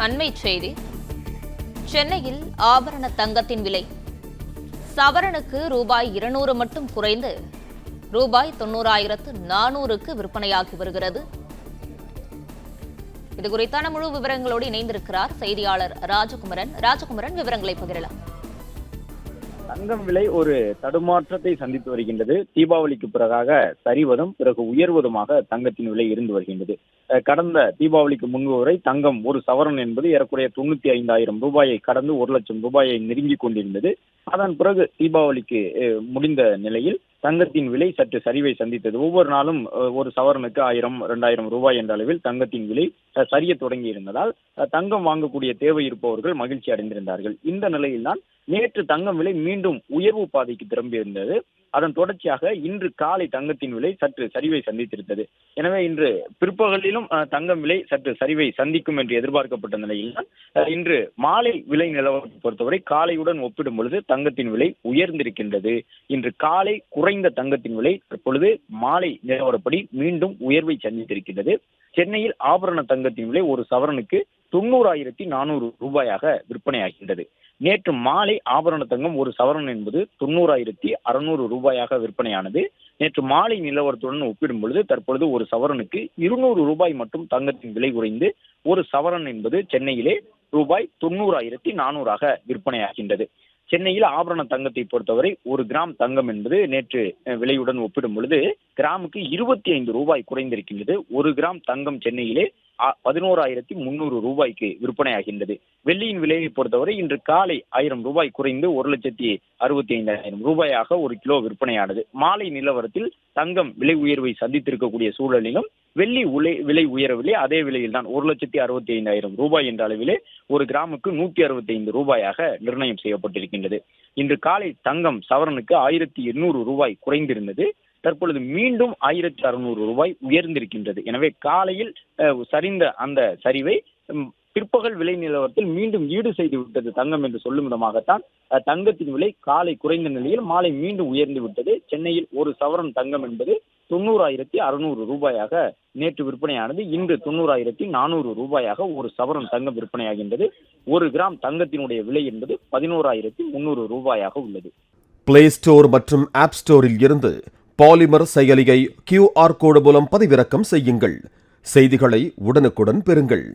அண்மை செய்தி. சென்னையில் ஆபரண தங்கத்தின் விலை சவரனுக்கு ரூபாய் 200 மட்டும் குறைந்து ரூபாய் 90,400க்கு விற்பனையாகி வருகிறது. இதுகுறித்தான முழு விவரங்களோடு இணைந்திருக்கிறார் செய்தியாளர் ராஜகுமரன். விவரங்களை பகிரலாம். தங்கம் விலை ஒரு தடுமாற்றத்தை சந்தித்து வருகின்றது. தீபாவளிக்கு பிறகாக சரிவதும் பிறகு உயர்வதுமாக தங்கத்தின் விலை இருந்து வருகின்றது. கடந்த தீபாவளிக்கு முன்பு வரை தங்கம் ஒரு சவரன் என்பது ஏறக்குறைய 95,000 ரூபாயை கடந்து 1,00,000 ரூபாயை நெருங்கிக் கொண்டிருந்தது. அதன் பிறகு தீபாவளிக்கு முடிந்த நிலையில் தங்கத்தின் விலை சற்று சரிவை சந்தித்தது. ஒவ்வொரு நாளும் ஒரு சவரனுக்கு 1,000, 2,000 ரூபாய் என்ற அளவில் தங்கத்தின் விலை சரிய தொடங்கி இருந்ததால் தங்கம் வாங்கக்கூடிய தேவை இருப்பவர்கள் மகிழ்ச்சி அடைந்திருந்தார்கள். இந்த நிலையில்தான் நேற்று தங்கம் விலை மீண்டும் உயர்வு பாதைக்கு திரும்பியிருந்தது. அதன் தொடர்ச்சியாக இன்று காலை தங்கத்தின் விலை சற்று சரிவை சந்தித்திருந்தது. எனவே இன்று பிற்பகலிலும் தங்கம் விலை சற்று சரிவை சந்திக்கும் என்று எதிர்பார்க்கப்பட்ட நிலையில்தான் இன்று மாலை விலை நிலவரத்தை பொறுத்தவரை காலையுடன் ஒப்பிடும் பொழுது தங்கத்தின் விலை உயர்ந்திருக்கின்றது. இன்று காலை குறைந்த தங்கத்தின் விலை தற்பொழுது மாலை நிலவரப்படி மீண்டும் உயர்வை சந்தித்திருக்கின்றது. சென்னையில் ஆபரண தங்கத்தின் விலை ஒரு சவரனுக்கு 90,400 ரூபாயாக விற்பனையாகின்றது. நேற்று மாலை ஆபரண தங்கம் ஒரு சவரன் என்பது 90,600 ரூபாயாக விற்பனையானது. நேற்று மாலை நிலவரத்துடன் ஒப்பிடும் பொழுது தற்பொழுது ஒரு சவரனுக்கு 200 ரூபாய் மட்டும் தங்கத்தின் விலை குறைந்து ஒரு சவரன் என்பது சென்னையிலே ரூபாய் 90,400 விற்பனையாகின்றது. சென்னையில் ஆபரண தங்கத்தை பொறுத்தவரை ஒரு கிராம் தங்கம் என்பது நேற்று விலையுடன் ஒப்பிடும் பொழுது கிராமுக்கு 25 ரூபாய் குறைந்திருக்கின்றது. ஒரு கிராம் தங்கம் சென்னையிலே 11,300 ரூபாய்க்கு விற்பனையாகின்றது. வெள்ளியின் விலையை பொறுத்தவரை இன்று காலை 1,000 ரூபாய் குறைந்து 1,65,000 ரூபாயாக ஒரு கிலோ விற்பனையானது. மாலை நிலவரத்தில் தங்கம் விலை உயர்வை சந்தித்திருக்கக்கூடிய சூழலிலும் வெள்ளி விலை உயரவில்லை. அதே விலையில் தான் 1,65,000 ரூபாய் என்ற அளவிலே ஒரு கிராமுக்கு 165 ரூபாயாக நிர்ணயம் செய்யப்பட்டிருக்கின்றது. இன்று காலை தங்கம் சவரனுக்கு 1,800 ரூபாய் குறைந்திருந்தது. தற்பொழுது மீண்டும் 1,600 ரூபாய் உயர்ந்திருக்கின்றது. எனவே காலையில் சரிந்த அந்த சரிவை பிற்பகல் விலை நிலவரத்தில் மீண்டும் ஈடு செய்து விட்டது தங்கம் என்று சொல்லும் விதமாகத்தான் தங்கத்தின் விலை காலை குறைந்த நிலையில் மாலை மீண்டும் உயர்ந்து விட்டது. சென்னையில் ஒரு சவரன் தங்கம் என்பது 90,600 ரூபாயாக நேற்று விற்பனையானது. இன்று 90,400 ரூபாயாக ஒரு சவரன் தங்கம் விற்பனையாகின்றது. ஒரு கிராம் தங்கத்தினுடைய விலை என்பது 11,300 ரூபாயாக உள்ளது. பிளே ஸ்டோர் மற்றும் ஆப் ஸ்டோரில் இருந்து பாலிமர் செயலியை QR கோடு மூலம் பதிவிறக்கம் செய்யுங்கள். செய்திகளை உடனுக்குடன் பெறுங்கள்.